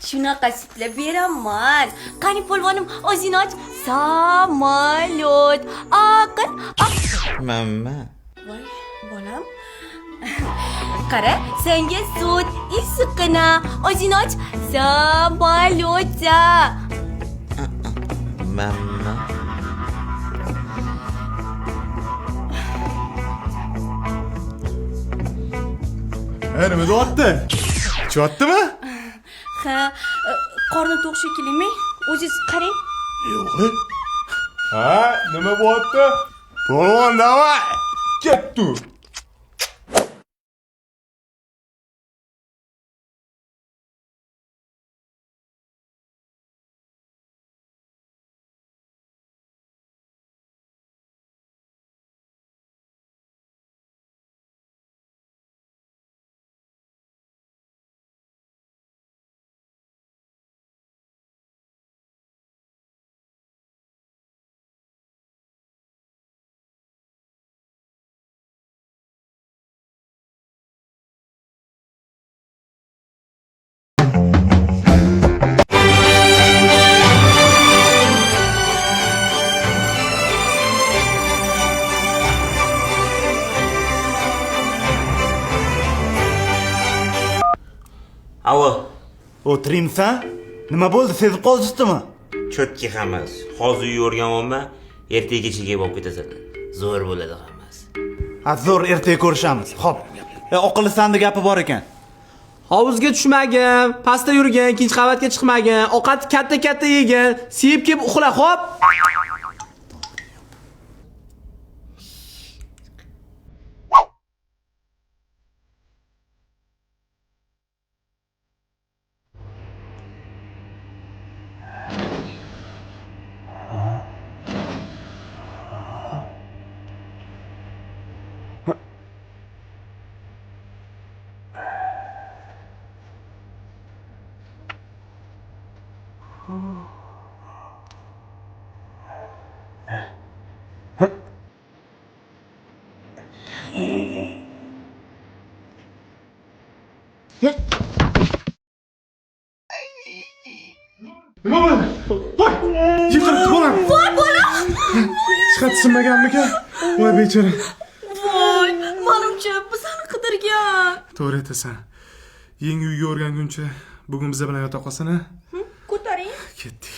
shunaqa sitlab beraman. Qani polvonim, o'zing och. Samolyot. Aql. Mamma. Voy, bolam. Qara, senga sut issiqqina. O'zing och. Samolyotda. Mamma. Nima deyapti? Ichyaptimi? Ha, qorni to'q shekillimi? O'zingiz qarang. Yo'q. Ha, nima bo'lyapti? Polvon, davay. Ketdi. Avo, O'tiringsan? Nima bo'ldi? Sezib qoldingizmi? cho'tki hammasi. Hozir yurganman, ertagachaga bo'lib ketasizlar. Zo'r bo'ladi hammasi. Zo'r, ertaga ko'rishamiz. Xo'p. Oqilli sanda gapi bor ekan. Hovuzga tushmagan, pastda yurgan, ikkinchi qavatga chiqmagan, ovqat katta-katta yegan, siyib kelib uxla, xo'p? Nima bo'ldi? Voy! Yiqilib bolam. Voy, bolam. Chiqat sinmaganmikan? Voy bechora. Voy, menimcha bizani qidirgan. To'g'ri aytasan. Yangi uyga o'rganguncha bugun biz bilan yota qolsana. Ko'taring. Ketdik.